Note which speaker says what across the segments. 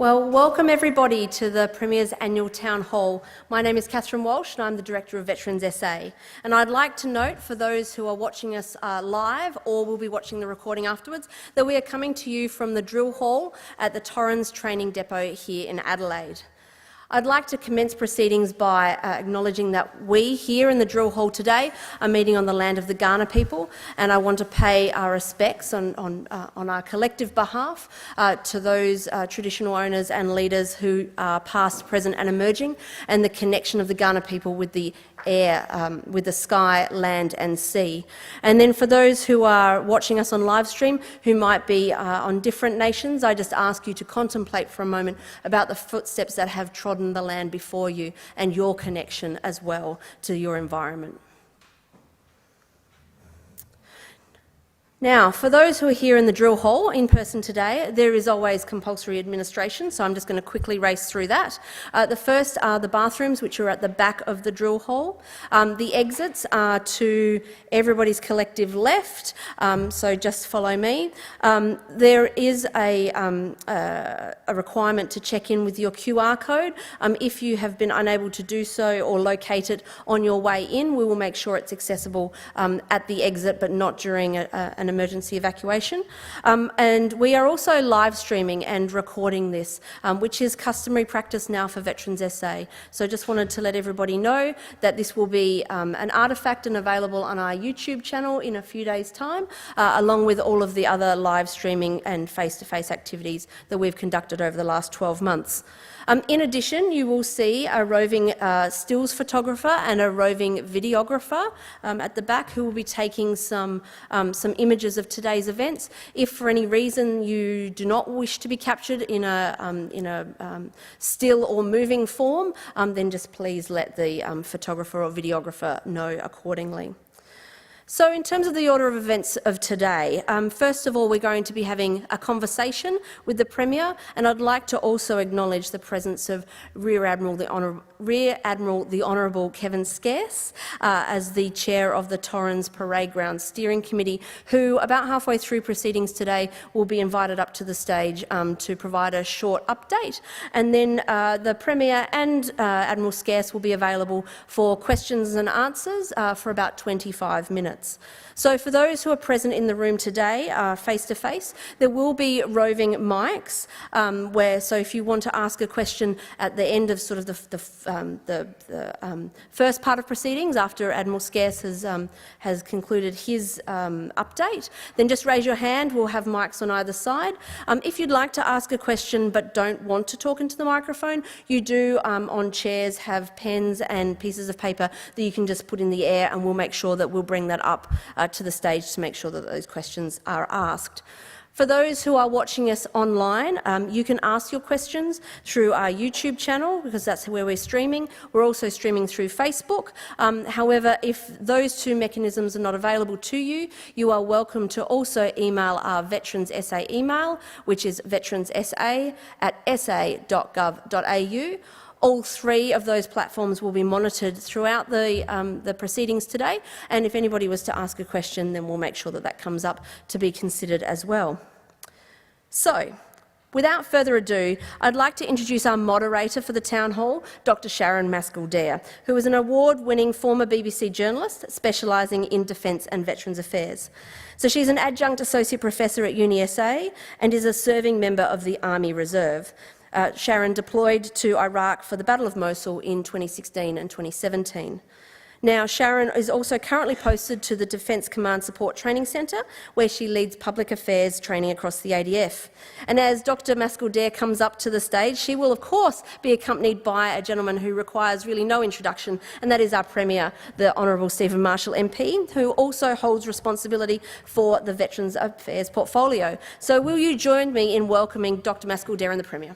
Speaker 1: Well, welcome everybody to the Premier's annual Town Hall. My name is Catherine Walsh and I'm the Director of Veterans SA. And I'd like to note, for those who are watching us live or will be watching the recording afterwards, that we are coming to you from the drill hall at the Torrens Training Depot here in Adelaide. I'd like to commence proceedings by acknowledging that we here in the drill hall today are meeting on the land of the Kaurna people, and I want to pay our respects on our collective behalf to those traditional owners and leaders who are past, present and emerging, and the connection of the Kaurna people with the air, with the sky, land and sea. And then for those who are watching us on live stream who might be on different nations, I just ask you to contemplate for a moment about the footsteps that have trodden the land before you and your connection as well to your environment. Now, for those who are here in the drill hall in person today, there is always compulsory administration, so I'm just going to quickly race through that. The first are the bathrooms, which are at the back of the drill hall. The exits are to everybody's collective left, so just follow me. There is a requirement to check in with your QR code. If you have been unable to do so or locate it on your way in, we will make sure it's accessible at the exit, but not during an emergency evacuation. And we are also live streaming and recording this, which is customary practice now for Veterans SA. So just wanted to let everybody know that this will be an artefact and available on our YouTube channel in a few days' time, along with all of the other live streaming and face-to-face activities that we've conducted over the last 12 months. In addition, you will see a roving stills photographer and a roving videographer at the back who will be taking some images of today's events. If for any reason you do not wish to be captured in a still or moving form, then just please let the photographer or videographer know accordingly. So in terms of the order of events of today, first of all we're going to be having a conversation with the Premier, and I'd like to also acknowledge the presence of Rear Admiral the Honourable Kevin Scarce as the Chair of the Torrens Parade Ground Steering Committee, who about halfway through proceedings today will be invited up to the stage to provide a short update, and then the Premier and Admiral Scarce will be available for questions and answers for about 25 minutes. So for those who are present in the room today, face-to-face, there will be roving mics, so if you want to ask a question at the end of sort of the first part of proceedings, after Admiral Scarce has concluded his update, then just raise your hand. We'll have mics on either side. If you'd like to ask a question but don't want to talk into the microphone, you do on chairs have pens and pieces of paper that you can just put in the air, and we'll make sure that we'll bring that up to the stage to make sure that those questions are asked. For those who are watching us online, you can ask your questions through our YouTube channel, because that's where we're streaming. We're also streaming through Facebook. However, if those two mechanisms are not available to you, you are welcome to also email our Veterans SA email, which is veteranssa@sa.gov.au. All three of those platforms will be monitored throughout the proceedings today, and if anybody was to ask a question, then we'll make sure that that comes up to be considered as well. So, without further ado, I'd like to introduce our moderator for the Town Hall, Dr. Sharon Mascall-Dare, who is an award-winning former BBC journalist specialising in defence and veterans affairs. So she's an adjunct associate professor at UniSA and is a serving member of the Army Reserve. Sharon deployed to Iraq for the Battle of Mosul in 2016 and 2017. Now, Sharon is also currently posted to the Defence Command Support Training Centre, where she leads public affairs training across the ADF. And as Dr. Mascall-Dare comes up to the stage, she will of course be accompanied by a gentleman who requires really no introduction, and that is our Premier, the Hon Steven Marshall MP, who also holds responsibility for the Veterans Affairs portfolio. So will you join me in welcoming Dr. Mascall-Dare and the Premier?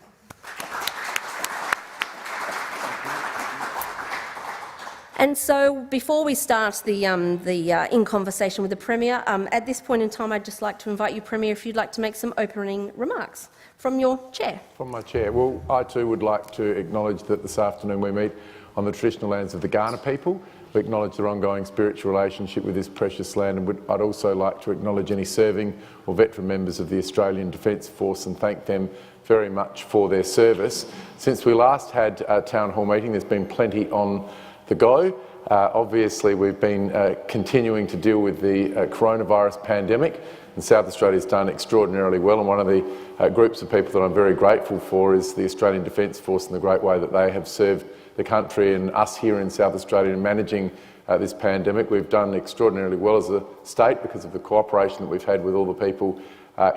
Speaker 1: And so, before we start the in conversation with the Premier, at this point in time, I'd just like to invite you, Premier, if you'd like to make some opening remarks from your chair.
Speaker 2: From my chair. Well, I too would like to acknowledge that this afternoon we meet on the traditional lands of the Kaurna people. We acknowledge their ongoing spiritual relationship with this precious land, and I'd also like to acknowledge any serving or veteran members of the Australian Defence Force and thank them very much for their service. Since we last had a town hall meeting, there's been plenty on the go. Obviously, we've been continuing to deal with the coronavirus pandemic, and South Australia's done extraordinarily well, and one of the groups of people that I'm very grateful for is the Australian Defence Force and the great way that they have served the country and us here in South Australia in managing this pandemic. We've done extraordinarily well as a state because of the cooperation that we've had with all the people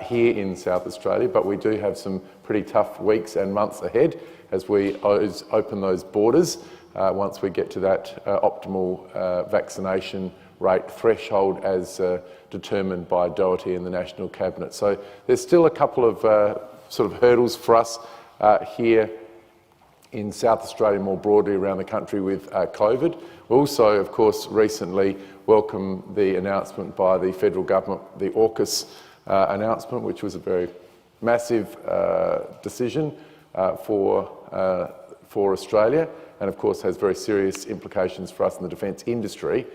Speaker 2: here in South Australia, but we do have some pretty tough weeks and months ahead as we open those borders once we get to that optimal vaccination rate threshold as determined by Doherty and the National Cabinet. So there's still a couple of sort of hurdles for us here in South Australia more broadly around the country with COVID. We also, of course, recently welcomed the announcement by the federal government, the Orcas Announcement, which was a very massive decision for Australia, and of course has very serious implications for us in the defence industry,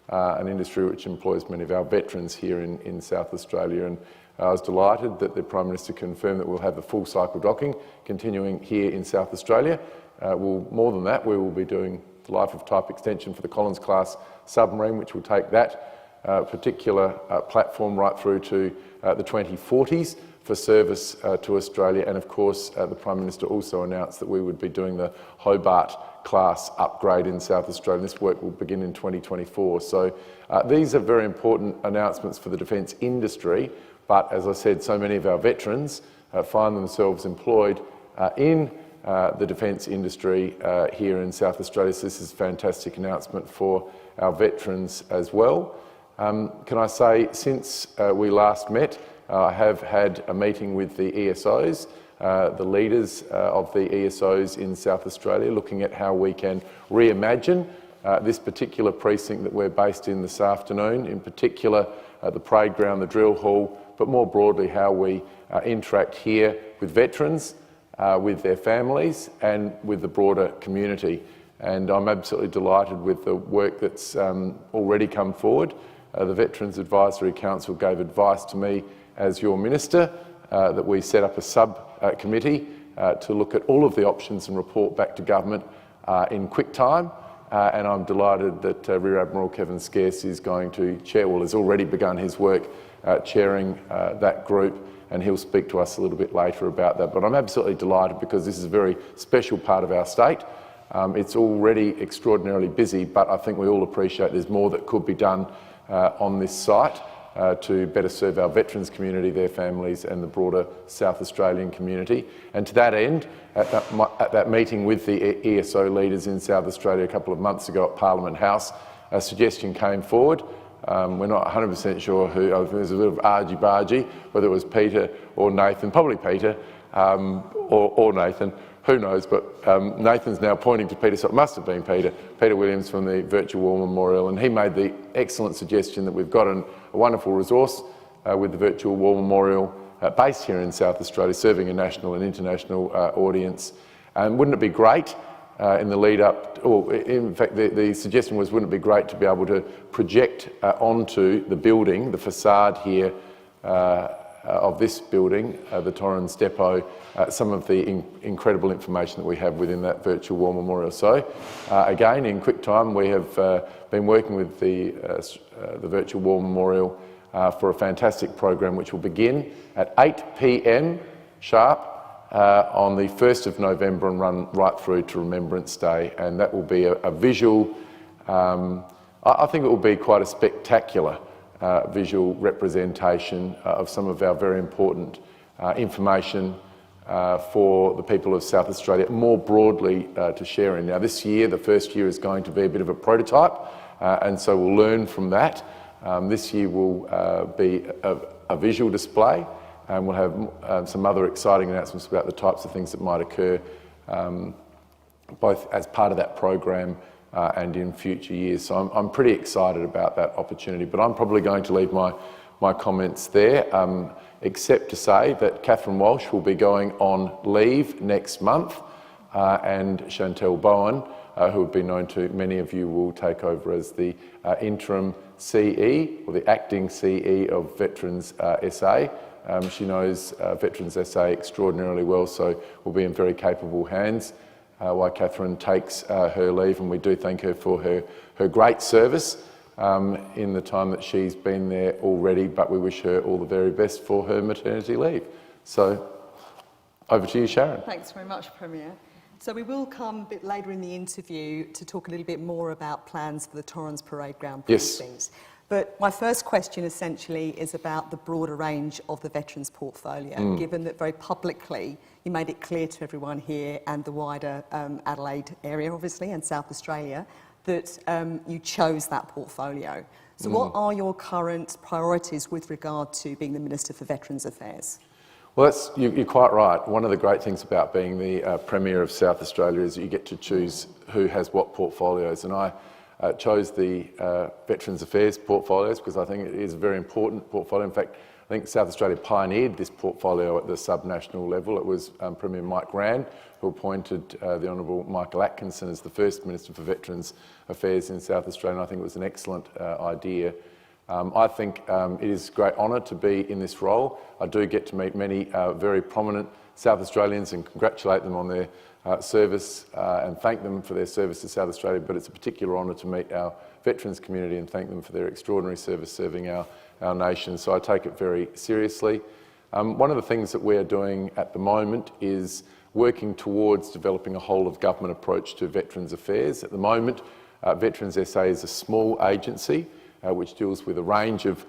Speaker 2: an industry which employs many of our veterans here in South Australia. And I was delighted that the Prime Minister confirmed that we'll have the full cycle docking continuing here in South Australia. More than that, we will be doing the life of type extension for the Collins class submarine, which will take that particular platform right through to the 2040s for service to Australia. And of course, the Prime Minister also announced that we would be doing the Hobart class upgrade in South Australia. This work will begin in 2024. So these are very important announcements for the defence industry. But as I said, so many of our veterans find themselves employed in the defence industry here in South Australia. So this is a fantastic announcement for our veterans as well. Can I say, since we last met, I have had a meeting with the ESOs, the leaders of the ESOs in South Australia, looking at how we can reimagine this particular precinct that we're based in this afternoon, in particular the parade ground, the drill hall, but more broadly how we interact here with veterans, with their families and with the broader community. And I'm absolutely delighted with the work that's already come forward. The Veterans Advisory Council gave advice to me as your Minister that we set up a subcommittee to look at all of the options and report back to government in quick time. And I'm delighted that Rear Admiral Kevin Scarce is going to chair, well, has already begun his work chairing that group, and he'll speak to us a little bit later about that. But I'm absolutely delighted because this is a very special part of our state. It's already extraordinarily busy, but I think we all appreciate there's more that could be done on this site to better serve our veterans community, their families and the broader South Australian community. And to that end, at that meeting with the ESO leaders in South Australia a couple of months ago at Parliament House, a suggestion came forward. We're not 100% sure who, there's a bit of argy-bargy, whether it was Peter or Nathan, probably Peter or Nathan, who knows, but Nathan's now pointing to Peter, so it must have been Peter Williams from the Virtual War Memorial, and he made the excellent suggestion that we've got a wonderful resource with the Virtual War Memorial based here in South Australia, serving a national and international audience. And wouldn't it be great in the lead up, or in fact the suggestion was, wouldn't it be great to be able to project onto the building, the facade here of this building, the Torrens depot, some of the incredible information that we have within that Virtual War Memorial. So again, in quick time, we have been working with the Virtual War Memorial for a fantastic program which will begin at 8 p.m. sharp on the 1st of November and run right through to Remembrance Day. And that will be a visual, I think it will be quite a spectacular visual representation of some of our very important information for the people of South Australia, more broadly to share in. Now this year, the first year, is going to be a bit of a prototype, and so we'll learn from that. This year will be a visual display, and we'll have some other exciting announcements about the types of things that might occur both as part of that program and in future years. So I'm pretty excited about that opportunity, but I'm probably going to leave my comments there, except to say that Catherine Walsh will be going on leave next month, and Chantel Bowen, who would be known to many of you, will take over as the interim CE, or the acting CE of Veterans SA, She knows Veterans SA extraordinarily well, so we'll be in very capable hands while Catherine takes her leave, and we do thank her for her great service in the time that she's been there already, but we wish her all the very best for her maternity leave. So, over to you, Sharon.
Speaker 3: Thanks very much, Premier. So we will come a bit later in the interview to talk a little bit more about plans for the Torrens Parade Ground precinct.
Speaker 2: Yes.
Speaker 3: But my first question essentially is about the broader range of the Veterans portfolio, given that very publicly you made it clear to everyone here and the wider Adelaide area, obviously, and South Australia, that you chose that portfolio. So what are your current priorities with regard to being the Minister for Veterans Affairs?
Speaker 2: Well, you're quite right. One of the great things about being the Premier of South Australia is that you get to choose who has what portfolios, and I chose the Veterans Affairs portfolios because I think it is a very important portfolio. In fact, I think South Australia pioneered this portfolio at the subnational level. It was Premier Mike Rann who appointed the Honourable Michael Atkinson as the first Minister for Veterans Affairs in South Australia, and I think it was an excellent idea. I think it is a great honour to be in this role. I do get to meet many very prominent South Australians and congratulate them on their service and thank them for their service to South Australia, but it's a particular honour to meet our veterans community and thank them for their extraordinary service serving our nation. So I take it very seriously. One of the things that we're doing at the moment is working towards developing a whole-of-government approach to Veterans Affairs. At the moment, Veterans SA is a small agency which deals with a range of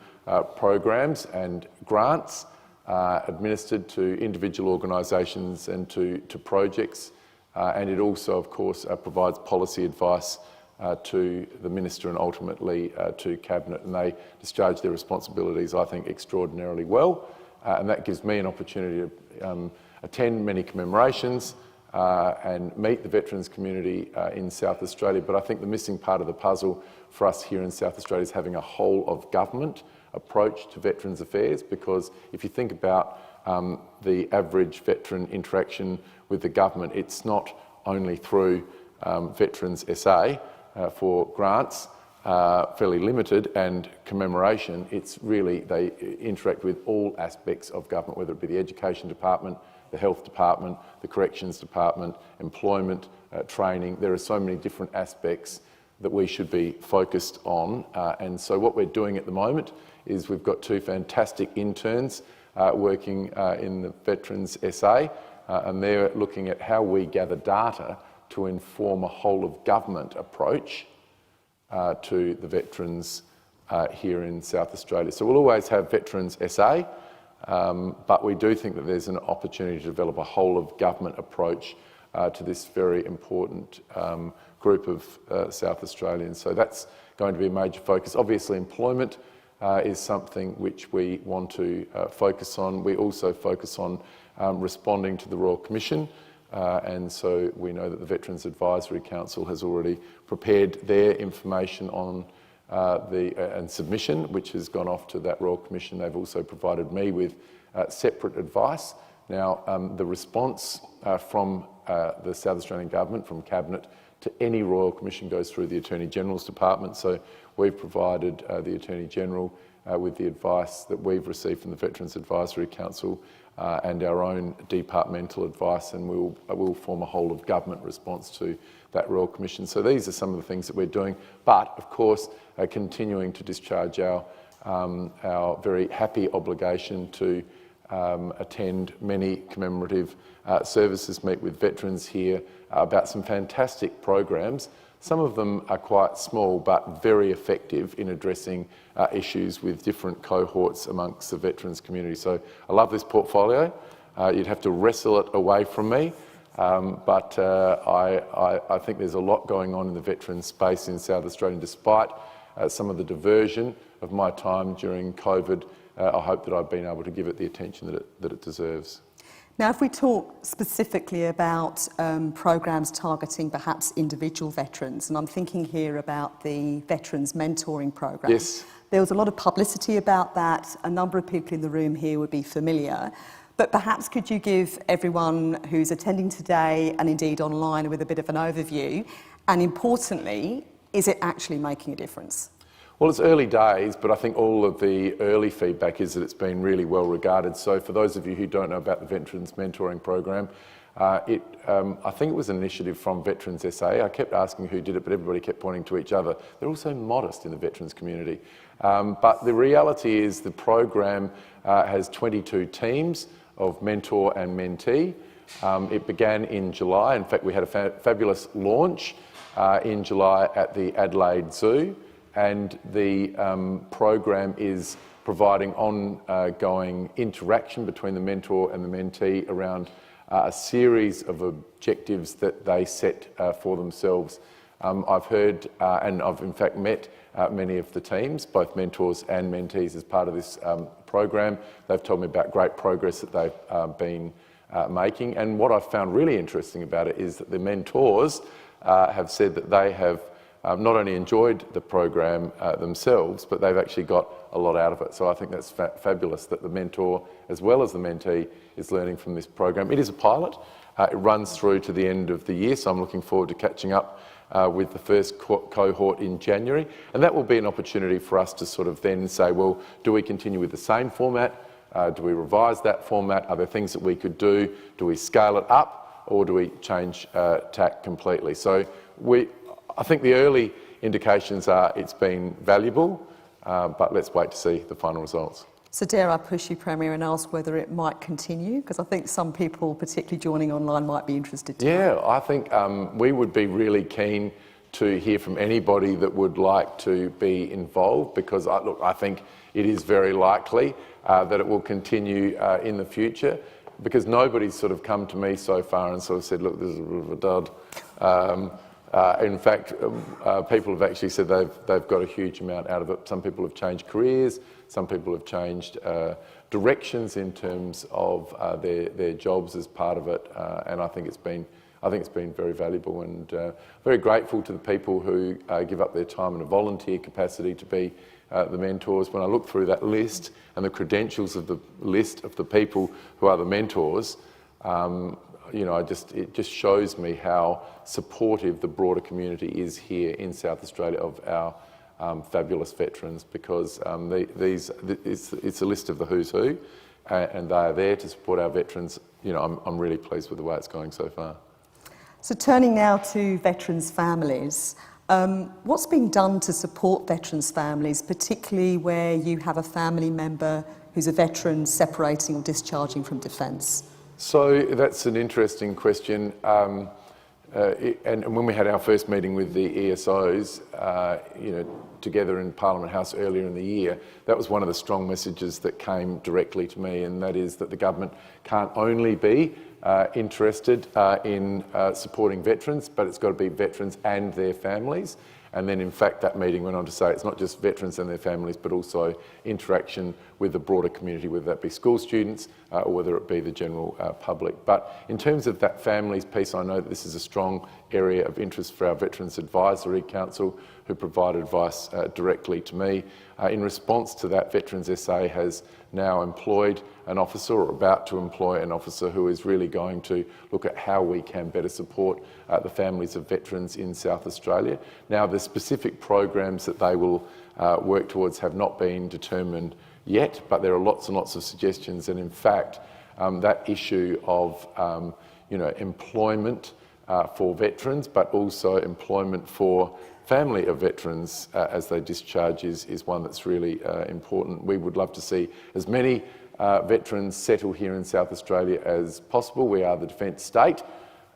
Speaker 2: programs and grants administered to individual organisations and to projects. And it also, of course, provides policy advice to the Minister and ultimately to Cabinet, and they discharge their responsibilities, I think, extraordinarily well. And that gives me an opportunity to attend many commemorations and meet the veterans community in South Australia. But I think the missing part of the puzzle for us here in South Australia is having a whole-of-government approach to Veterans Affairs, because if you think about the average veteran interaction with the government, it's not only through Veterans SA for grants, fairly limited, and commemoration. It's really, they interact with all aspects of government, whether it be the Education Department, the Health Department, the Corrections Department, employment, training. There are so many different aspects that we should be focused on. And so what we're doing at the moment is we've got two fantastic interns working in the Veterans SA, and they're looking at how we gather data to inform a whole-of-government approach to the veterans here in South Australia. So we'll always have Veterans SA, but we do think that there's an opportunity to develop a whole-of-government approach to this very important group of South Australians. So that's going to be a major focus. Obviously, employment is something which we want to focus on. We also focus on responding to the Royal Commission, and so we know that the Veterans Advisory Council has already prepared their information on and submission, which has gone off to that Royal Commission. They've also provided me with separate advice. Now, the response from the South Australian Government, from Cabinet, to any Royal Commission goes through the Attorney General's Department. So we've provided the Attorney General with the advice that we've received from the Veterans Advisory Council and our own departmental advice, and we'll form a whole-of-government response to that Royal Commission. So these are some of the things that we're doing, but of course continuing to discharge our very happy obligation to attend many commemorative services, meet with veterans here about some fantastic programs. Some of them are quite small but very effective in addressing issues with different cohorts amongst the veterans community. So I love this portfolio. You'd have to wrestle it away from me, but I think there's a lot going on in the veterans space in South Australia. Despite some of the diversion of my time during COVID, I hope that I've been able to give it the attention that it deserves.
Speaker 3: Now, if we talk specifically about programs targeting perhaps individual veterans, and I'm thinking here about the Veterans Mentoring Program.
Speaker 2: Yes.
Speaker 3: There was a lot of publicity about that. A number of people in the room here would be familiar. But perhaps could you give everyone who's attending today and indeed online with a bit of an overview? And importantly, is it actually making a difference?
Speaker 2: Well, it's early days, but I think all of the early feedback is that it's been really well regarded. So for those of you who don't know about the Veterans Mentoring Program, I think it was an initiative from Veterans SA. I kept asking who did it, but everybody kept pointing to each other. They're all so modest in the veterans community. But the reality is the program has 22 teams of mentor and mentee. It began in July. In fact, we had a fabulous launch in July at the Adelaide Zoo. And the program is providing ongoing interaction between the mentor and the mentee around a series of objectives that they set for themselves. I've heard and I've in fact met many of the teams, both mentors and mentees, as part of this program. They've told me about great progress that they've been making. And what I've found really interesting about it is that the mentors have said that they have not only enjoyed the program themselves, but they've actually got a lot out of it. So I think that's fabulous that the mentor, as well as the mentee, is learning from this program. It is a pilot. It runs through to the end of the year, so I'm looking forward to catching up with the first cohort in January. And that will be an opportunity for us to sort of then say, well, do we continue with the same format? Do we revise that format? Are there things that we could do? Do we scale it up, or do we change tack completely? So I think the early indications are it's been valuable, but let's wait to see the final results.
Speaker 3: So dare I push you, Premier, and ask whether it might continue? Because I think some people, particularly joining online, might be interested too.
Speaker 2: Yeah, I think we would be really keen to hear from anybody that would like to be involved, because I think it is very likely that it will continue in the future, because nobody's sort of come to me so far and sort of said, look, this is a bit of a dud. In fact, people have actually said they've got a huge amount out of it. Some people have changed careers, some people have changed directions in terms of their jobs as part of it, and I think it's been very valuable, and very grateful to the people who give up their time in a volunteer capacity to be the mentors. When I look through that list and the credentials of the list of the people who are the mentors, you know, it just shows me how supportive the broader community is here in South Australia of our fabulous veterans, because it's a list of the who's who, and they are there to support our veterans. You know, I'm really pleased with the way it's going so far.
Speaker 3: So turning now to veterans' families, what's being done to support veterans' families, particularly where you have a family member who's a veteran separating or discharging from defence? So
Speaker 2: that's an interesting question. And when we had our first meeting with the ESOs, you know, together in Parliament House earlier in the year, that was one of the strong messages that came directly to me, and that is that the government can't only be interested in supporting veterans, but it's got to be veterans and their families. And then in fact that meeting went on to say it's not just veterans and their families, but also interaction with the broader community, whether that be school students or whether it be the general public. But in terms of that families piece, I know that this is a strong area of interest for our Veterans Advisory Council, who provide advice directly to me. In response to that, Veterans SA has now employed an officer, or about to employ an officer, who is really going to look at how we can better support the families of veterans in South Australia. Now, the specific programs that they will work towards have not been determined yet, but there are lots and lots of suggestions, and in fact that issue of you know, employment for veterans, but also employment for family of veterans as they discharge is one that's really important. We would love to see as many veterans settle here in South Australia as possible. We are the defence state,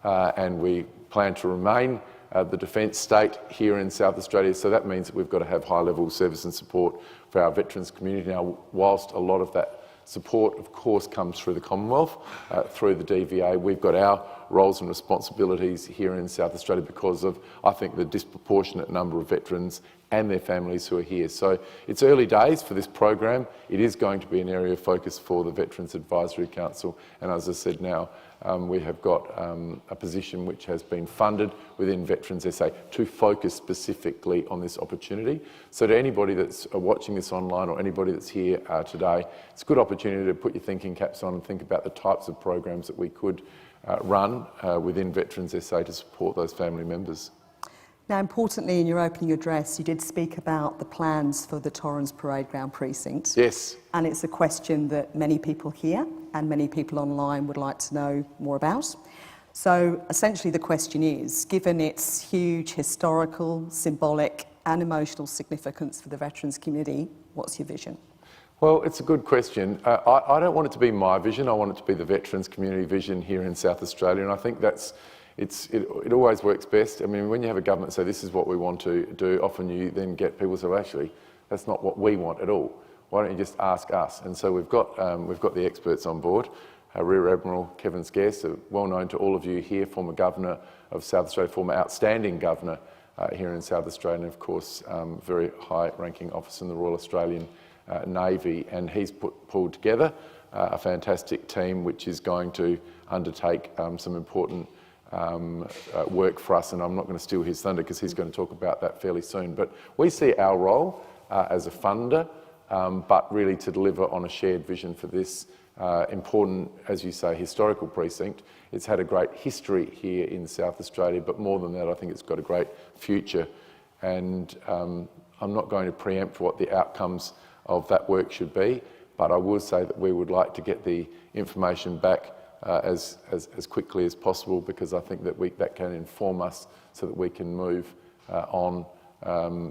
Speaker 2: and we plan to remain the defence state here in South Australia, so that means that we've got to have high-level service and support for our veterans community. Now, whilst a lot of that support, of course, comes through the Commonwealth, through the DVA, we've got our roles and responsibilities here in South Australia because of, I think, the disproportionate number of veterans and their families who are here. So it's early days for this program. It is going to be an area of focus for the Veterans Advisory Council, and as I said now, we have got a position which has been funded within Veterans SA to focus specifically on this opportunity. So to anybody that's watching this online, or anybody that's here today, it's a good opportunity to put your thinking caps on and think about the types of programs that we could run within Veterans SA to support those family members.
Speaker 3: Now, importantly, in your opening address, you did speak about the plans for the Torrens Parade Ground precinct.
Speaker 2: Yes.
Speaker 3: And it's a question that many people here and many people online would like to know more about. So essentially the question is, given its huge historical, symbolic and emotional significance for the veterans community, what's your vision?
Speaker 2: Well, it's a good question. I don't want it to be my vision. I want it to be the veterans community vision here in South Australia, and I think it always works best. I mean, when you have a government say this is what we want to do, often you then get people say, well, actually, that's not what we want at all. Why don't you just ask us? And so we've got the experts on board. Rear Admiral Kevin Scarce, well known to all of you here, former Governor of South Australia, former outstanding Governor here in South Australia, and of course, very high-ranking officer in the Royal Australian Navy, and he's pulled together a fantastic team which is going to undertake some important work for us, and I'm not going to steal his thunder because he's going to talk about that fairly soon. But we see our role as a funder, but really to deliver on a shared vision for this important, as you say, historical precinct. It's had a great history here in South Australia, but more than that, I think it's got a great future. And I'm not going to preempt what the outcomes of that work should be, but I will say that we would like to get the information back as quickly as possible, because I think that that can inform us so that we can move on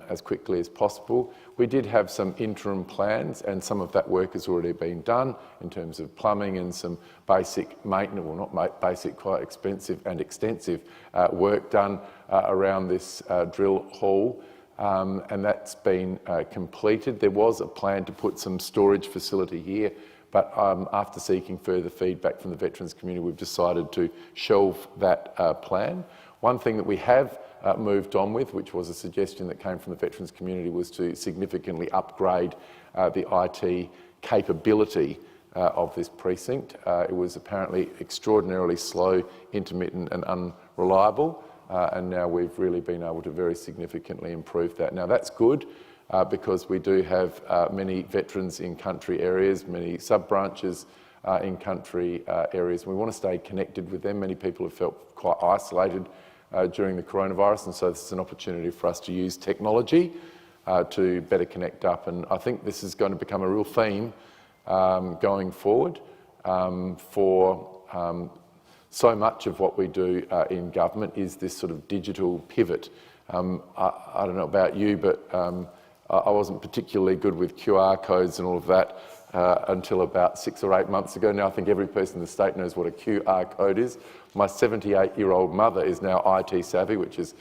Speaker 2: as quickly as possible. We did have some interim plans, and some of that work has already been done in terms of plumbing and some basic maintenance, well, not basic, quite expensive and extensive work done around this drill hall. And that's been completed. There was a plan to put some storage facility here, but after seeking further feedback from the veterans community, we've decided to shelve that plan. One thing that we have moved on with, which was a suggestion that came from the veterans community, was to significantly upgrade the IT capability of this precinct. It was apparently extraordinarily slow, intermittent and unreliable. And now we've really been able to very significantly improve that. Now that's good because we do have many veterans in country areas, many sub-branches in country areas. We want to stay connected with them. Many people have felt quite isolated during the coronavirus, and so this is an opportunity for us to use technology to better connect up. And I think this is going to become a real theme going forward for so much of what we do in government is this sort of digital pivot. I don't know about you, but I wasn't particularly good with QR codes and all of that until about 6 or 8 months ago. Now I think every person in the state knows what a QR code is. My 78-year-old mother is now IT savvy, which is,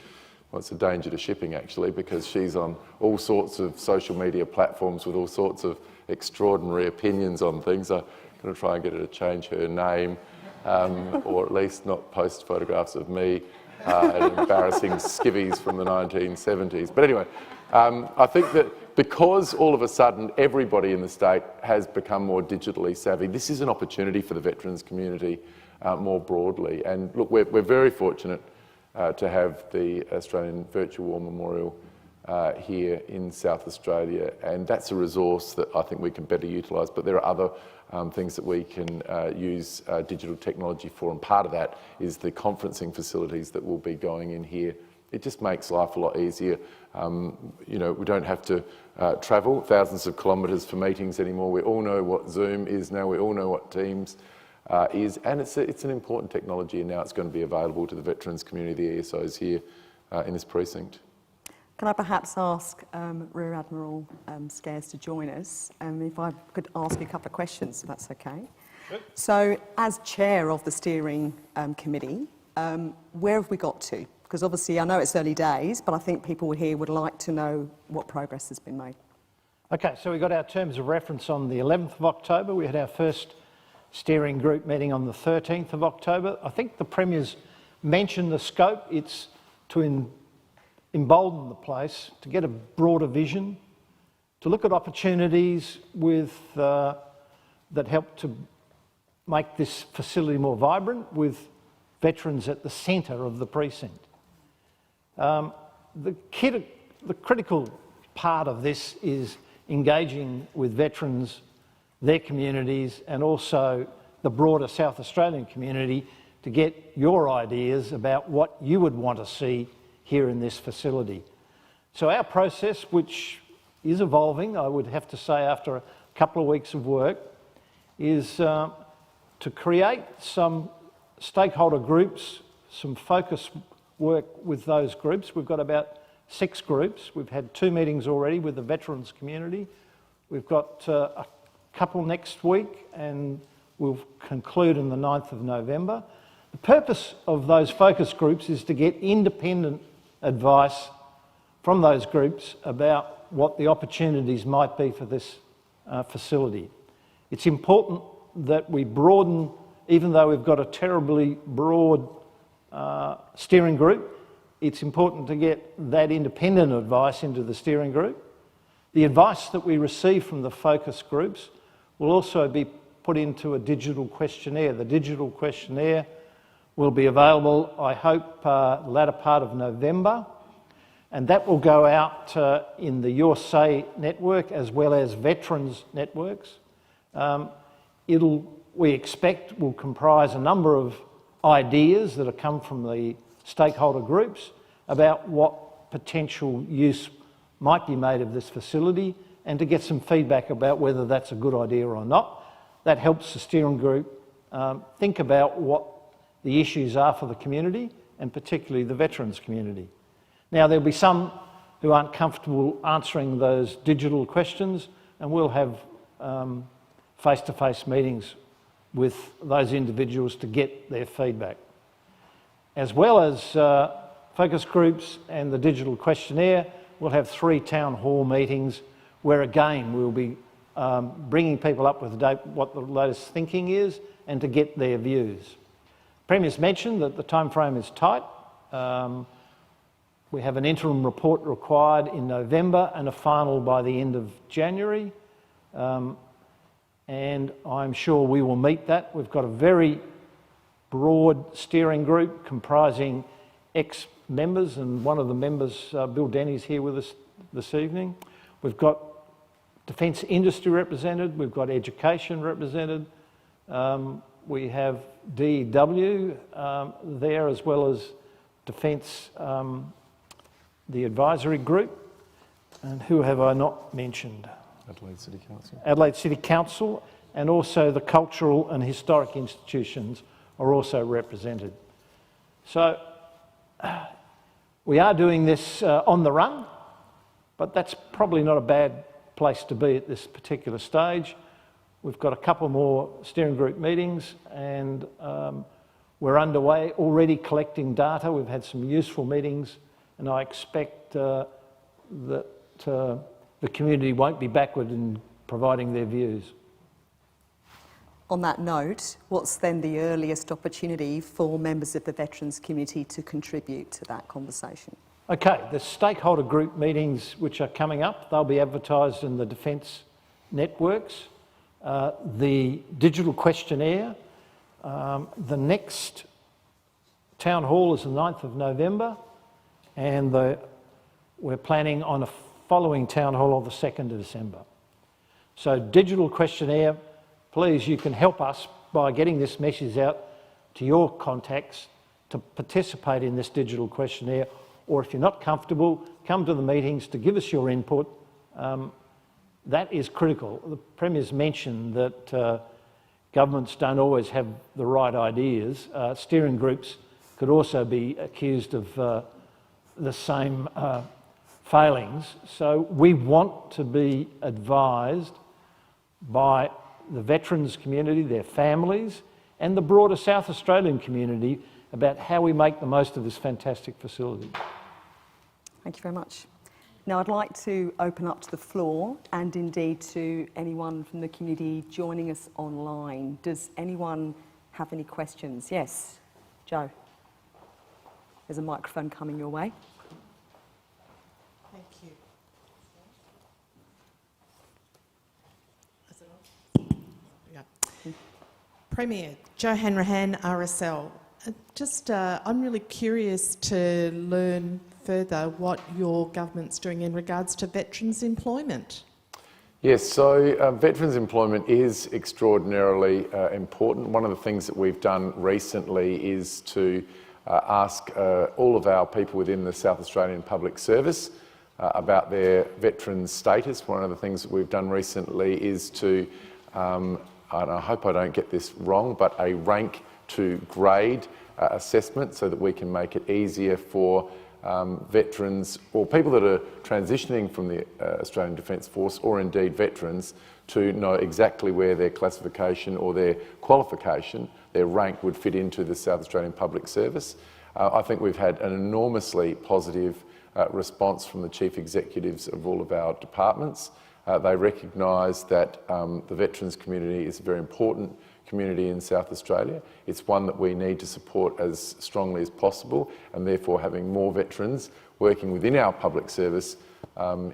Speaker 2: well, it's a danger to shipping actually, because she's on all sorts of social media platforms with all sorts of extraordinary opinions on things. I'm going to try and get her to change her name. Or at least not post photographs of me and embarrassing skivvies from the 1970s. But anyway, I think that because all of a sudden everybody in the state has become more digitally savvy, this is an opportunity for the veterans community more broadly. And look, we're very fortunate to have the Australian Virtual War Memorial here in South Australia, and that's a resource that I think we can better utilise. But there are other things that we can use digital technology for, and part of that is the conferencing facilities that will be going in here. It just makes life a lot easier. You know, we don't have to travel thousands of kilometres for meetings anymore. We all know what Zoom is now. We all know what Teams is, and it's an important technology, and now it's going to be available to the veterans community, the ESOs here in this precinct.
Speaker 3: Can I perhaps ask Rear Admiral Scarce to join us? If I could ask you a couple of questions, if that's okay. Sure. So, as chair of the steering committee, where have we got to? Because obviously I know it's early days, but I think people here would like to know what progress has been made.
Speaker 4: Okay, so we got our terms of reference on the 11th of October. We had our first steering group meeting on the 13th of October. I think the Premier's mentioned the scope. It's to embolden the place, to get a broader vision, to look at opportunities that help to make this facility more vibrant, with veterans at the centre of the precinct. The critical part of this is engaging with veterans, their communities, and also the broader South Australian community to get your ideas about what you would want to see here in this facility. So our process, which is evolving, I would have to say after a couple of weeks of work, is to create some stakeholder groups, some focus work with those groups. We've got about 6 groups. We've had 2 meetings already with the veterans community. We've got a couple next week, and we'll conclude on the 9th of November. The purpose of those focus groups is to get independent advice from those groups about what the opportunities might be for this facility. It's important that we broaden, even though we've got a terribly broad steering group, it's important to get that independent advice into the steering group. The advice that we receive from the focus groups will also be put into a digital questionnaire. The digital questionnaire will be available, I hope, the latter part of November, and that will go out in the Your Say network as well as veterans networks. We expect, will comprise a number of ideas that have come from the stakeholder groups about what potential use might be made of this facility, and to get some feedback about whether that's a good idea or not. That helps the steering group think about what the issues are for the community, and particularly the veterans community. Now, there'll be some who aren't comfortable answering those digital questions, and we'll have face-to-face meetings with those individuals to get their feedback. As well as focus groups and the digital questionnaire, we'll have 3 town hall meetings where again we'll be bringing people up with what the latest thinking is and to get their views. Premier's mentioned that the time frame is tight. We have an interim report required in November and a final by the end of January. And I'm sure we will meet that. We've got a very broad steering group comprising ex-members, and one of the members, Bill Denny's here with us this evening. We've got defence industry represented, we've got education represented, we have DEW there, as well as Defence, the advisory group, and who have I not mentioned?
Speaker 2: Adelaide City Council.
Speaker 4: Adelaide City Council, and also the cultural and historic institutions are also represented. So we are doing this on the run, but that's probably not a bad place to be at this particular stage. We've got a couple more steering group meetings, and we're underway already collecting data. We've had some useful meetings, and I expect that the community won't be backward in providing their views.
Speaker 3: On that note, what's then the earliest opportunity for members of the veterans community to contribute to that conversation?
Speaker 4: Okay, the stakeholder group meetings which are coming up, they'll be advertised in the defence networks. The digital questionnaire, the next town hall is the 9th of November, and we're planning on a following town hall on the 2nd of December. So digital questionnaire, please, you can help us by getting this message out to your contacts to participate in this digital questionnaire, or if you're not comfortable, come to the meetings to give us your input. That is critical. The Premier's mentioned that governments don't always have the right ideas. Steering groups could also be accused of the same failings. So we want to be advised by the veterans community, their families, and the broader South Australian community about how we make the most of this fantastic facility.
Speaker 3: Thank you very much. Now I'd like to open up to the floor and indeed to anyone from the community joining us online. Does anyone have any questions? Yes, Joe. There's a microphone coming your way.
Speaker 5: Thank you. Is it on? Yeah. Premier, Joe Hanrahan, RSL. I'm really curious to learn further what your government's doing in regards to veterans' employment.
Speaker 2: Yes, so veterans' employment is extraordinarily important. One of the things that we've done recently is to ask all of our people within the South Australian Public Service about their veterans' status. One of the things that we've done recently is to, and I hope I don't get this wrong, but a rank to grade assessment so that we can make it easier for veterans or people that are transitioning from the Australian Defence Force, or indeed veterans, to know exactly where their classification or their qualification, their rank, would fit into the South Australian Public Service. I think we've had an enormously positive response from the chief executives of all of our departments. They recognise that the veterans community is a very important community in South Australia. It's one that we need to support as strongly as possible, and therefore having more veterans working within our public service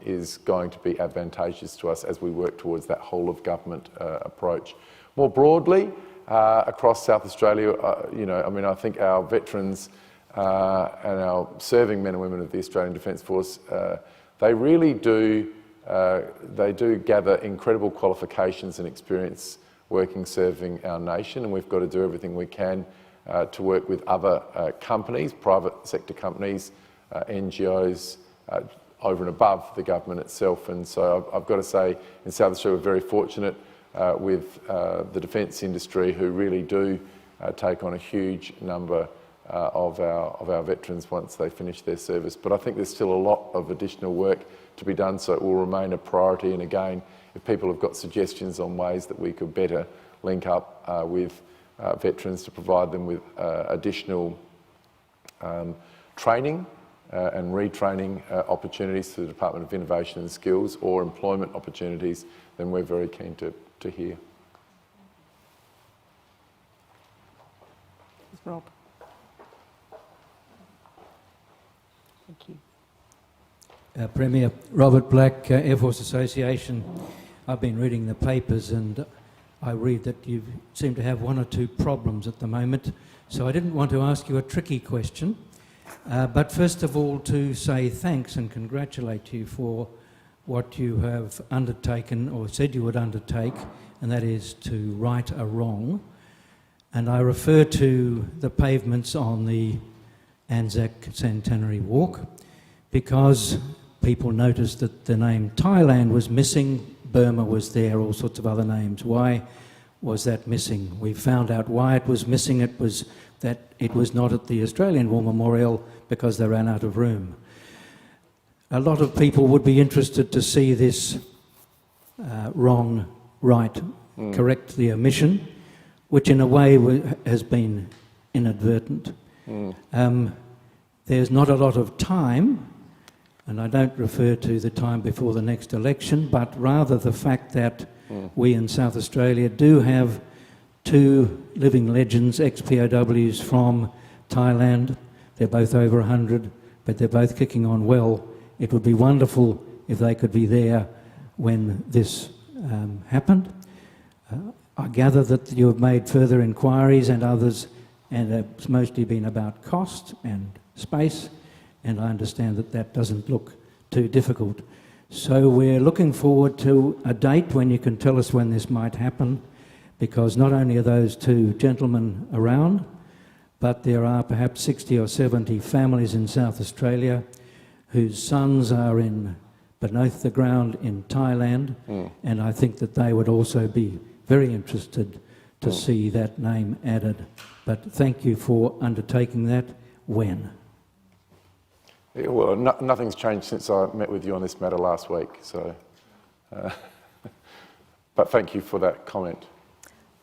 Speaker 2: is going to be advantageous to us as we work towards that whole of government approach. More broadly, across South Australia, I think our veterans and our serving men and women of the Australian Defence Force, they really do gather incredible qualifications and experience serving our nation, and we've got to do everything we can to work with other companies, private sector companies, NGOs, over and above the government itself. And so I've got to say, in South Australia, we're very fortunate with the defence industry, who really do take on a huge number of our veterans once they finish their service. But I think there's still a lot of additional work to be done, so it will remain a priority. And again, if people have got suggestions on ways that we could better link up with veterans to provide them with additional training and retraining opportunities through the Department of Innovation and Skills, or employment opportunities, then we're very keen to hear.
Speaker 3: Rob. Thank you.
Speaker 6: Premier, Robert Black, Air Force Association. I've been reading the papers, and I read that you seem to have one or two problems at the moment, so I didn't want to ask you a tricky question, but first of all to say thanks and congratulate you for what you have undertaken, or said you would undertake, and that is to right a wrong. And I refer to the pavements on the Anzac Centenary Walk, because people noticed that the name Thailand was missing, Burma was there, all sorts of other names. Why was that missing? We found out why it was missing. It was that it was not at the Australian War Memorial because they ran out of room. A lot of people would be interested to see this wrong right, correct the omission, which in a way has been inadvertent. There's not a lot of time, and I don't refer to the time before the next election, but rather the fact that we in South Australia do have two living legends, ex-POWs from Thailand. They're both over 100, but they're both kicking on well. It would be wonderful if they could be there when this happened. I gather that you have made further inquiries and others, and it's mostly been about cost and space, and I understand that that doesn't look too difficult. So we're looking forward to a date when you can tell us when this might happen, because not only are those two gentlemen around, but there are perhaps 60 or 70 families in South Australia whose sons are beneath the ground in Thailand, and I think that they would also be very interested to see that name added. But thank you for undertaking that. When?
Speaker 2: Yeah, well, nothing's changed since I met with you on this matter last week, so but thank you for that comment.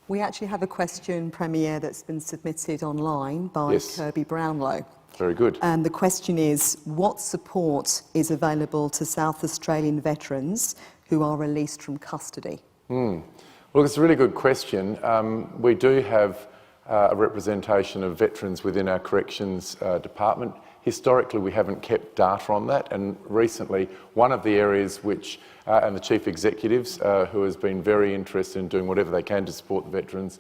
Speaker 3: We actually have a question, Premier, that's been submitted online by Kirby Brownlow.
Speaker 2: Very good.
Speaker 3: And the question is, what support is available to South Australian veterans who are released from custody?
Speaker 2: Well, it's a really good question. We do have a representation of veterans within our corrections department. Historically, we haven't kept data on that, and recently, one of the areas which, and the chief executives, who has been very interested in doing whatever they can to support the veterans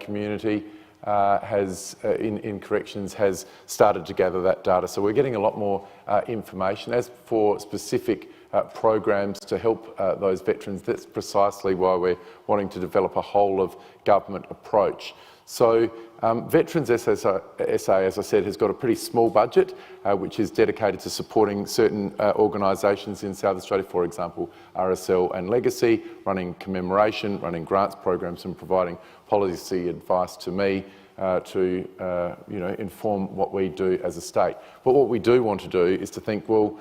Speaker 2: community, in corrections, has started to gather that data. So we're getting a lot more information. As for specific programs to help those veterans, that's precisely why we're wanting to develop a whole of government approach. So Veterans SA, as I said, has got a pretty small budget, which is dedicated to supporting certain organisations in South Australia, for example, RSL and Legacy, running commemoration, running grants programs and providing policy advice to me to inform what we do as a state. But what we do want to do is to think, well,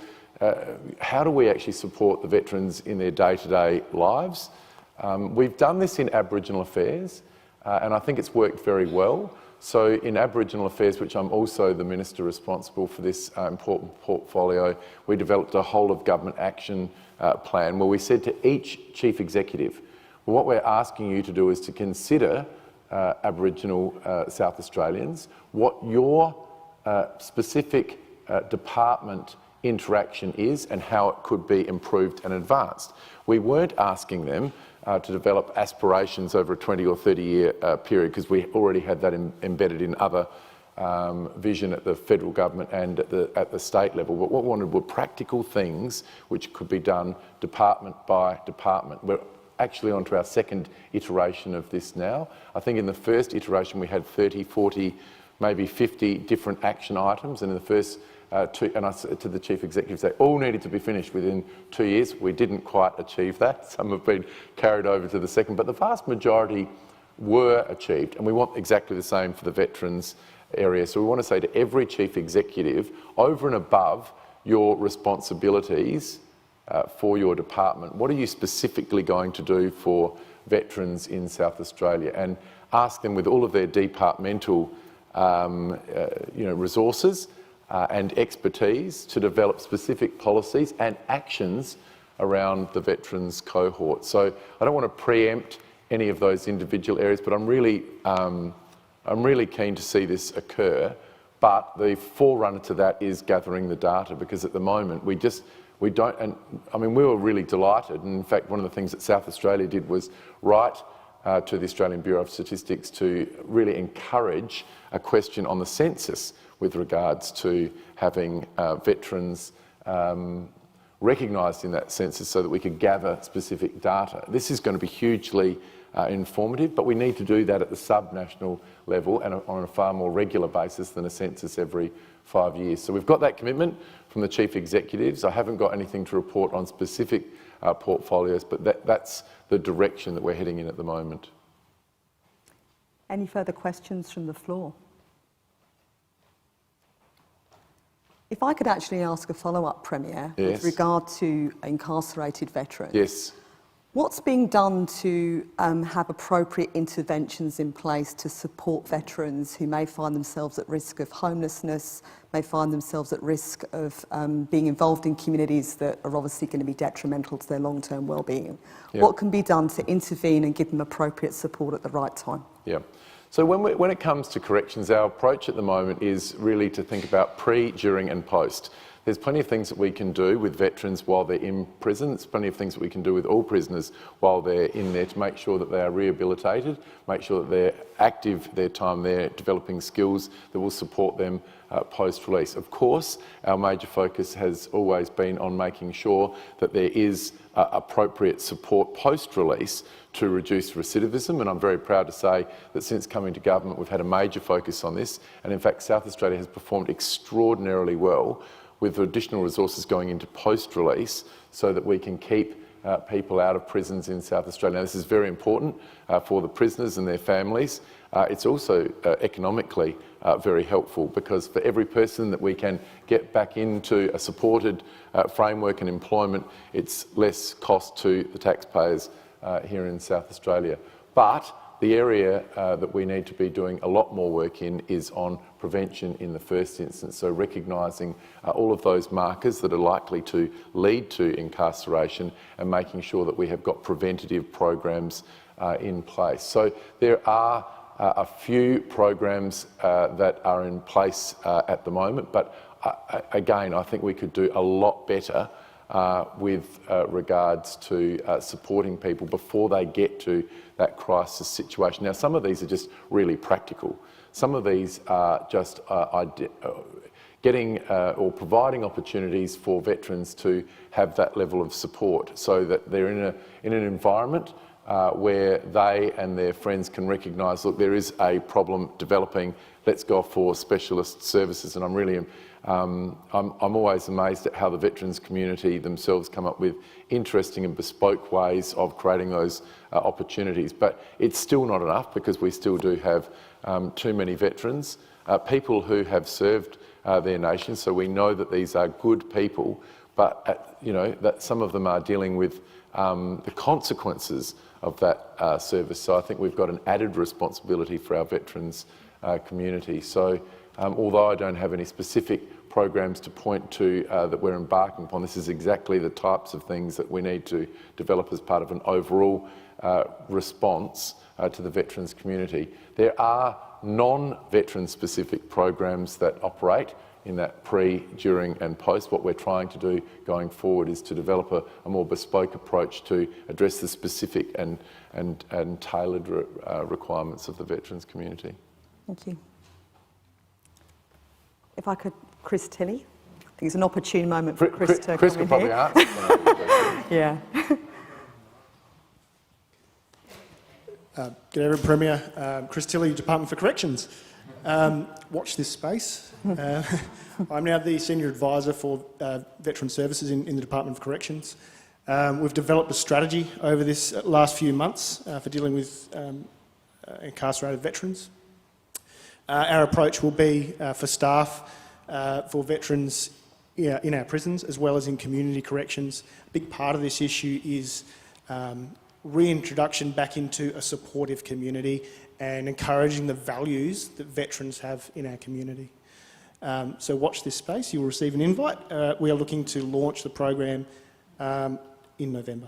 Speaker 2: how do we actually support the veterans in their day-to-day lives? We've done this in Aboriginal Affairs, and I think it's worked very well. So in Aboriginal Affairs, which I'm also the Minister responsible for this important portfolio, we developed a whole of government action plan where we said to each Chief Executive, well, what we're asking you to do is to consider Aboriginal South Australians, what your specific department interaction is and how it could be improved and advanced. We weren't asking them to develop aspirations over a 20 or 30-year period, because we already had that embedded in other vision at the federal government and at the state level. But what we wanted were practical things which could be done department by department. We're actually onto our second iteration of this now. I think in the first iteration we had 30, 40, maybe 50 different action items, and in the first and I said to the Chief Executives, they all needed to be finished within 2 years. We didn't quite achieve that. Some have been carried over to the second, but the vast majority were achieved, and we want exactly the same for the veterans area. So we want to say to every Chief Executive, over and above your responsibilities for your department, what are you specifically going to do for veterans in South Australia? And ask them with all of their departmental resources and expertise to develop specific policies and actions around the veterans cohort. So I don't want to preempt any of those individual areas, but I'm really keen to see this occur. But the forerunner to that is gathering the data, because at the moment we don't, and I mean, we were really delighted. And in fact, one of the things that South Australia did was write to the Australian Bureau of Statistics to really encourage a question on the census with regards to having veterans recognised in that census so that we could gather specific data. This is going to be hugely informative, but we need to do that at the sub-national level and on a far more regular basis than a census every 5 years. So we've got that commitment from the Chief Executives. I haven't got anything to report on specific portfolios, but that's the direction that we're heading in at the moment.
Speaker 3: Any further questions from the floor? If I could actually ask a follow-up, Premier,
Speaker 2: yes,
Speaker 3: with regard to incarcerated veterans.
Speaker 2: Yes.
Speaker 3: What's being done to have appropriate interventions in place to support veterans who may find themselves at risk of homelessness, may find themselves at risk of being involved in communities that are obviously going to be detrimental to their long-term well-being? Yep. What can be done to intervene and give them appropriate support at the right time?
Speaker 2: Yeah. So when it comes to corrections, our approach at the moment is really to think about pre, during and post. There's plenty of things that we can do with veterans while they're in prison. There's plenty of things that we can do with all prisoners while they're in there to make sure that they are rehabilitated, make sure that they're active their time there, developing skills that will support them post-release. Of course, our major focus has always been on making sure that there is appropriate support post-release to reduce recidivism, and I'm very proud to say that since coming to government we've had a major focus on this, and in fact South Australia has performed extraordinarily well with additional resources going into post-release so that we can keep people out of prisons in South Australia. Now, this is very important for the prisoners and their families. It's also economically very helpful, because for every person that we can get back into a supported framework and employment, it's less cost to the taxpayers here in South Australia. But the area that we need to be doing a lot more work in is on prevention in the first instance, so recognising all of those markers that are likely to lead to incarceration and making sure that we have got preventative programs in place. So there are a few programs that are in place at the moment, but again, I think we could do a lot better with regards to supporting people before they get to that crisis situation. Now, some of these are just really practical. Some of these are just getting or providing opportunities for veterans to have that level of support so that they're in an environment where they and their friends can recognise, look, there is a problem developing, let's go for specialist services. And I'm really, I'm always amazed at how the veterans community themselves come up with interesting and bespoke ways of creating those opportunities. But it's still not enough, because we still do have too many veterans, people who have served their nation. So we know that these are good people, but you know, that some of them are dealing with the consequences of that service. So I think we've got an added responsibility for our veterans community. So although I don't have any specific programs to point to that we're embarking upon, this is exactly the types of things that we need to develop as part of an overall response to the veterans community. There are non-veteran specific programs that operate in that pre, during and post. What we're trying to do going forward is to develop a more bespoke approach to address the specific and tailored requirements of the veterans community.
Speaker 3: Thank you. If I could, Chris Tilley. I think it's an opportune moment for Chris to
Speaker 2: Chris
Speaker 3: come
Speaker 2: could
Speaker 3: in
Speaker 2: probably
Speaker 3: here.
Speaker 2: answer.
Speaker 3: Yeah.
Speaker 7: Good evening, Premier. Chris Tilley, Department for Corrections. Watch this space. I'm now the Senior Advisor for Veteran Services in the Department of Corrections. We've developed a strategy over this last few months for dealing with incarcerated veterans. Our approach will be for staff, for veterans in our prisons, as well as in community corrections. A big part of this issue is reintroduction back into a supportive community and encouraging the values that veterans have in our community. So watch this space. You'll receive an invite. We are looking to launch the program in November.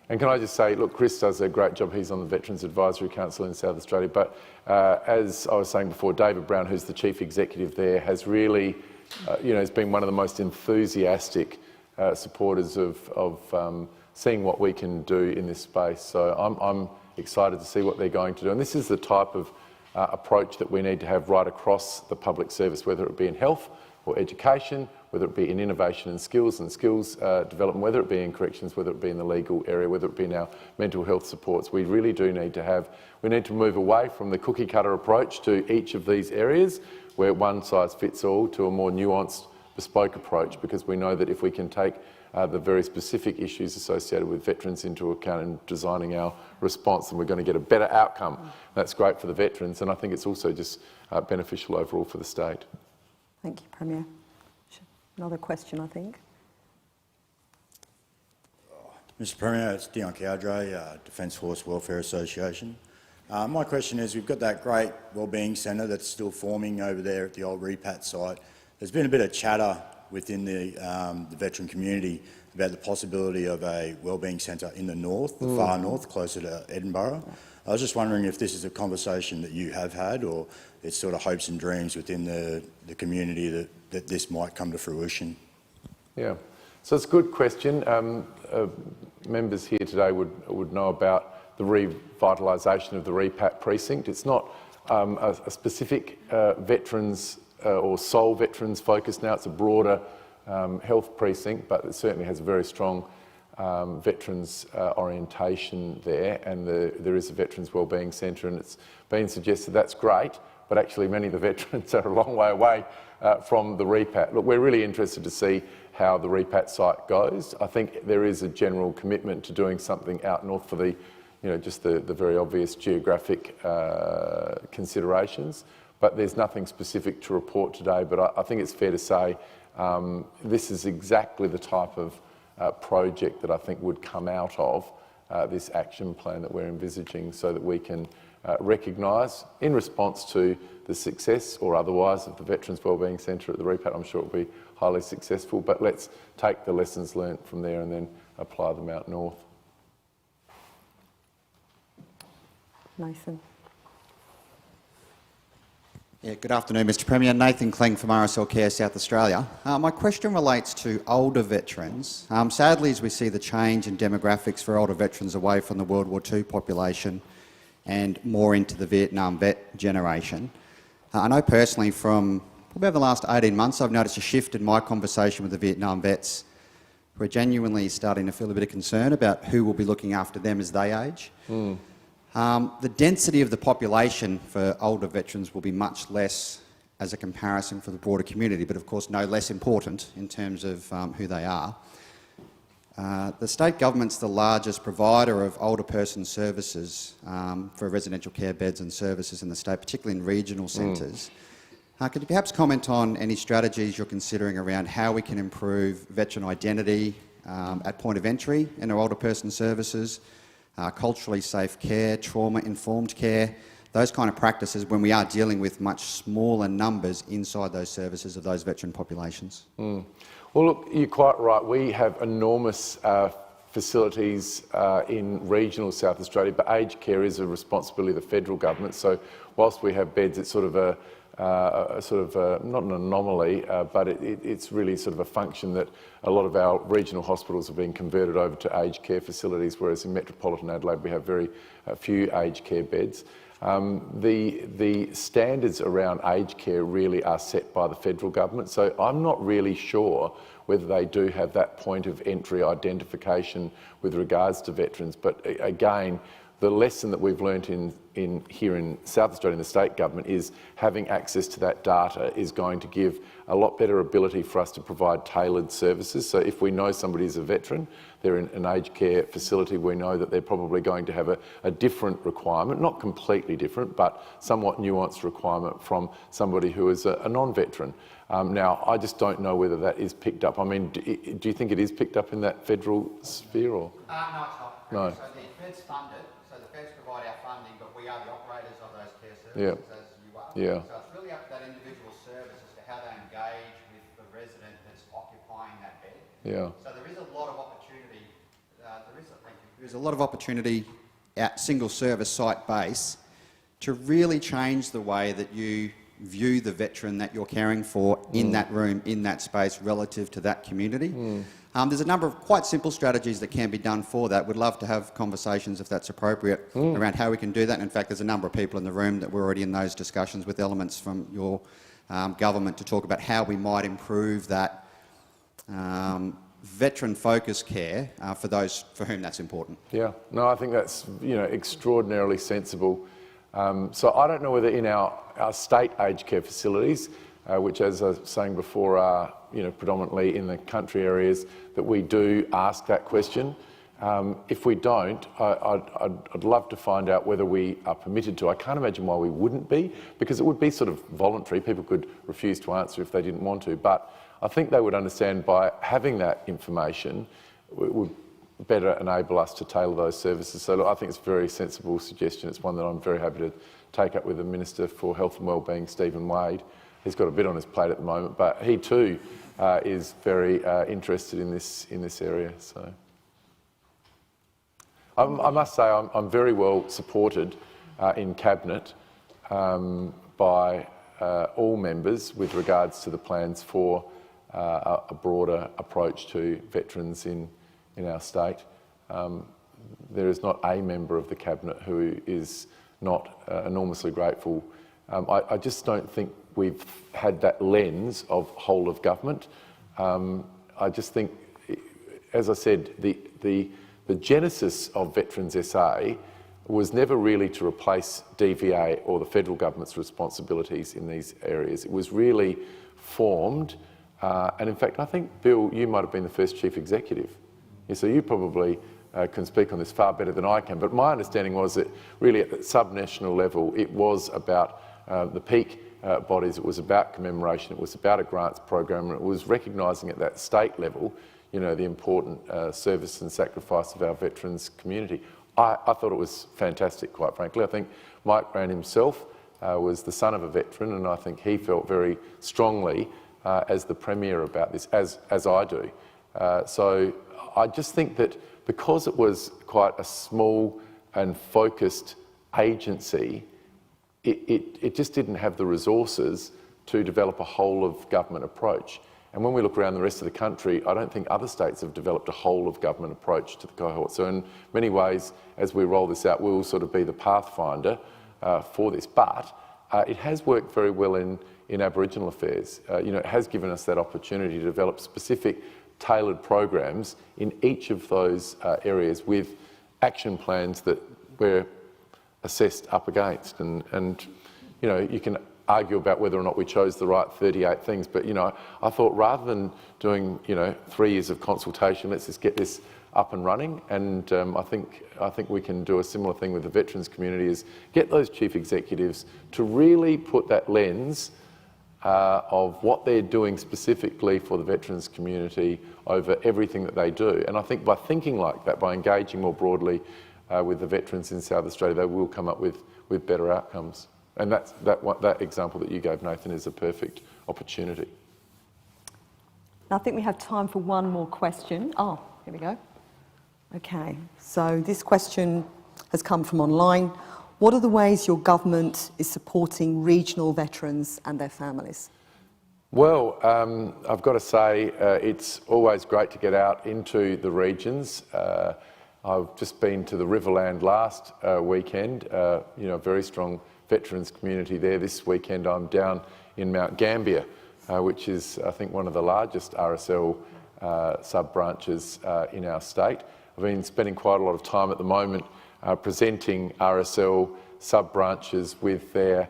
Speaker 2: And can I just say, look, Chris does a great job. He's on the Veterans Advisory Council in South Australia. But as I was saying before, David Brown, who's the Chief Executive there, has really, has been one of the most enthusiastic supporters of seeing what we can do in this space. So I'm excited to see what they're going to do. And this is the type of approach that we need to have right across the public service, whether it be in health or education, whether it be in innovation and skills development, whether it be in corrections, whether it be in the legal area, whether it be in our mental health supports. We really do need to move away from the cookie cutter approach to each of these areas, where one size fits all, to a more nuanced, bespoke approach, because we know that if we can take the very specific issues associated with veterans into account in designing our response, then we're going to get a better outcome. That's great for the veterans, and I think it's also just beneficial overall for the state.
Speaker 3: Thank you, Premier. Another question, I think.
Speaker 8: Mr Premier, it's Dion Cowdray, Defence Force Welfare Association. My question is, we've got that great wellbeing centre that's still forming over there at the old repat site. There's been a bit of chatter within the veteran community about the possibility of a wellbeing centre in the north, the far north, closer to Edinburgh. I was just wondering if this is a conversation that you have had, or it's sort of hopes and dreams within the community that this might come to fruition. Yeah,
Speaker 2: so it's a good question. Members here today would know about the revitalisation of the repat precinct. It's not a specific veterans or sole veterans focus now. It's a broader health precinct, but it certainly has a very strong veterans orientation there, and there is a veterans wellbeing centre, and it's been suggested that's great, but actually many of the veterans are a long way away from the repat. Look, we're really interested to see how the repat site goes. I think there is a general commitment to doing something out north for the, just the very obvious geographic considerations, but there's nothing specific to report today. But I think it's fair to say this is exactly the type of project that I think would come out of this action plan that we're envisaging, so that we can recognise, in response to the success or otherwise of the Veterans Wellbeing Centre at the repat, I'm sure it will be highly successful, but let's take the lessons learnt from there and then apply them out north.
Speaker 3: Nathan.
Speaker 9: Yeah, good afternoon, Mr Premier. Nathan Kling from RSL Care South Australia. My question relates to older veterans. Sadly, as we see the change in demographics for older veterans away from the World War II population and more into the Vietnam vet generation, I know personally from probably over the last 18 months I've noticed a shift in my conversation with the Vietnam vets who are genuinely starting to feel a bit of concern about who will be looking after them as they age. The density of the population for older veterans will be much less as a comparison for the broader community, but of course no less important in terms of who they are. The state government's the largest provider of older person services for residential care beds and services in the state, particularly in regional centres. Could you perhaps comment on any strategies you're considering around how we can improve veteran identity at point of entry in our older person services, culturally safe care, trauma-informed care, those kind of practices when we are dealing with much smaller numbers inside those services of those veteran populations?
Speaker 2: Well, look, you're quite right. We have enormous facilities in regional South Australia, but aged care is a responsibility of the federal government. So whilst we have beds, it's sort of not an anomaly, but it's really sort of a function that a lot of our regional hospitals have been converted over to aged care facilities, whereas in metropolitan Adelaide we have very few aged care beds. The standards around aged care really are set by the federal government, so I'm not really sure whether they do have that point of entry identification with regards to veterans. But again, the lesson that we've learnt here in South Australia in the state government is having access to that data is going to give a lot better ability for us to provide tailored services. So if we know somebody is a veteran, they're in an aged care facility, we know that they're probably going to have a different requirement, not completely different, but somewhat nuanced requirement from somebody who is a non-veteran. Now, I just don't know whether that is picked up. I mean, do you think it is picked up in that federal sphere? Or?
Speaker 9: No, it's not.
Speaker 2: No.
Speaker 9: So the Fed's funded, so the Feds provide our funding, but we are the operators of those care services, as you are.
Speaker 2: Yeah.
Speaker 9: So it's really up to that individual service as to how they engage with the resident that's occupying that bed.
Speaker 2: Yeah.
Speaker 9: So there is a lot of opportunity. There's a lot of opportunity at single service site base to really change the way that you view the veteran that you're caring for in that room, in that space, relative to that community. There's a number of quite simple strategies that can be done for that. We'd love to have conversations, if that's appropriate, around how we can do that. And in fact, there's a number of people in the room that were already in those discussions with elements from your government to talk about how we might improve that veteran-focused care for those for whom that's important.
Speaker 2: Yeah, no, I think that's extraordinarily sensible. So I don't know whether in our state aged care facilities, which, as I was saying before, are predominantly in the country areas, that we do ask that question. If we don't, I'd love to find out whether we are permitted to. I can't imagine why we wouldn't be, because it would be sort of voluntary. People could refuse to answer if they didn't want to, but I think they would understand by having that information, it would better enable us to tailor those services. So look, I think it's a very sensible suggestion. It's one that I'm very happy to take up with the Minister for Health and Wellbeing, Stephen Wade. He's got a bit on his plate at the moment, but he too is very interested in this area. So I must say I'm very well supported in Cabinet by all members with regards to the plans for a broader approach to veterans in our state. There is not a member of the Cabinet who is not enormously grateful. I just don't think we've had that lens of whole of government. I just think, as I said, the genesis of Veterans SA was never really to replace DVA or the federal government's responsibilities in these areas. It was really formed, and in fact, I think, Bill, you might have been the first chief executive. So you probably can speak on this far better than I can, but my understanding was that really at the subnational level it was about the peak bodies, it was about commemoration, it was about a grants program, and it was recognising at that state level the important service and sacrifice of our veterans community. I thought it was fantastic, quite frankly. I think Mike Brown himself was the son of a veteran, and I think he felt very strongly as the Premier about this, as I do. So I just think that because it was quite a small and focused agency, it just didn't have the resources to develop a whole of government approach. And when we look around the rest of the country, I don't think other states have developed a whole of government approach to the cohort. So in many ways, as we roll this out, we'll sort of be the pathfinder for this. But it has worked very well in Aboriginal Affairs. It has given us that opportunity to develop specific tailored programs in each of those areas with action plans that we're assessed up against. And you know, you can argue about whether or not we chose the right 38 things, but you know, I thought rather than doing 3 years of consultation, let's just get this up and running. And I think we can do a similar thing with the veterans community, is get those chief executives to really put that lens of what they're doing specifically for the veterans community over everything that they do. And I think by thinking like that, by engaging more broadly with the veterans in South Australia, they will come up with better outcomes. And that example that you gave, Nathan, is a perfect opportunity.
Speaker 3: I think we have time for one more question. Oh, here we go. Okay, so this question has come from online. What are the ways your government is supporting regional veterans and their families?
Speaker 2: Well, I've got to say it's always great to get out into the regions. I've just been to the Riverland last weekend, very strong veterans community there. This weekend I'm down in Mount Gambier, which is, I think, one of the largest RSL sub-branches in our state. I've been spending quite a lot of time at the moment presenting RSL sub-branches with their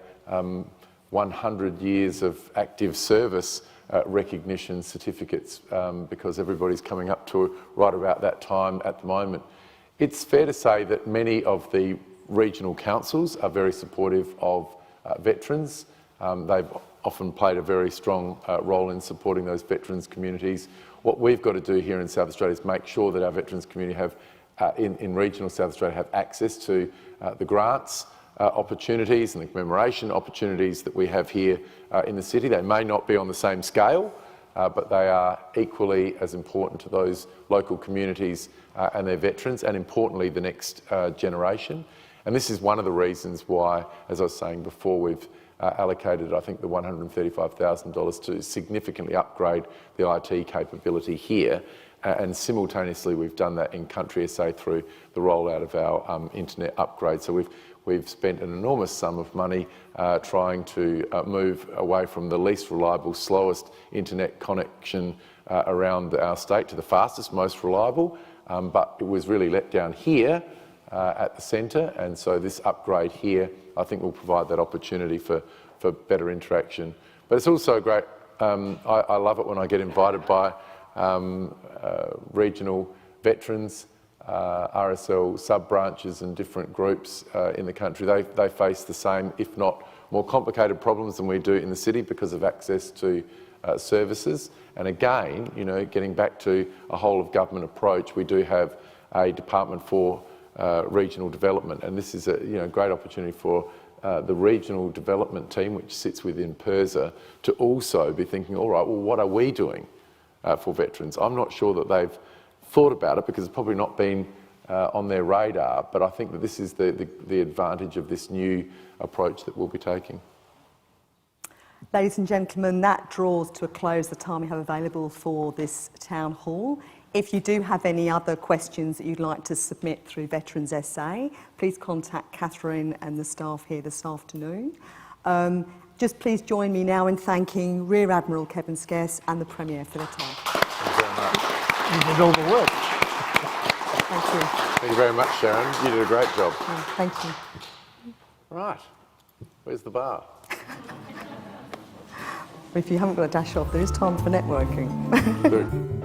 Speaker 2: 100 years of active service recognition certificates, because everybody's coming up to right about that time at the moment. It's fair to say that many of the regional councils are very supportive of veterans. They've often played a very strong role in supporting those veterans communities. What we've got to do here in South Australia is make sure that our veterans community have, in regional South Australia, have access to the grants opportunities and the commemoration opportunities that we have here in the city. They may not be on the same scale, but they are equally as important to those local communities and their veterans, and importantly the next generation. And this is one of the reasons why, as I was saying before, we've allocated, I think, the $135,000 to significantly upgrade the IT capability here, and simultaneously we've done that in country SA through the rollout of our internet upgrade. So we've spent an enormous sum of money trying to move away from the least reliable, slowest internet connection around our state to the fastest, most reliable, but it was really let down here at the centre, and so this upgrade here I think will provide that opportunity for better interaction. But it's also great, I love it when I get invited by regional veterans, RSL sub-branches and different groups in the country. They face the same, if not more complicated problems than we do in the city because of access to services. And again, getting back to a whole of government approach, we do have a Department for Regional Development, and this is a great opportunity for the regional development team, which sits within PIRSA, to also be thinking, all right, well, what are we doing for veterans? I'm not sure that they've thought about it because it's probably not been on their radar, but I think that this is the advantage of this new approach that we'll be taking.
Speaker 3: Ladies and gentlemen, that draws to a close the time we have available for this town hall. If you do have any other questions that you'd like to submit through Veterans SA, please contact Catherine and the staff here this afternoon. Just please join me now in thanking Rear Admiral Kevin Scarce and the Premier for their time.
Speaker 2: Thank you very much.
Speaker 4: You did all the work.
Speaker 3: Thank you.
Speaker 2: Thank you very much, Sharon. You did a great job.
Speaker 3: Thank you.
Speaker 2: Right. Where's the bar?
Speaker 3: If you haven't got a dash off, there is time for networking.
Speaker 2: Do.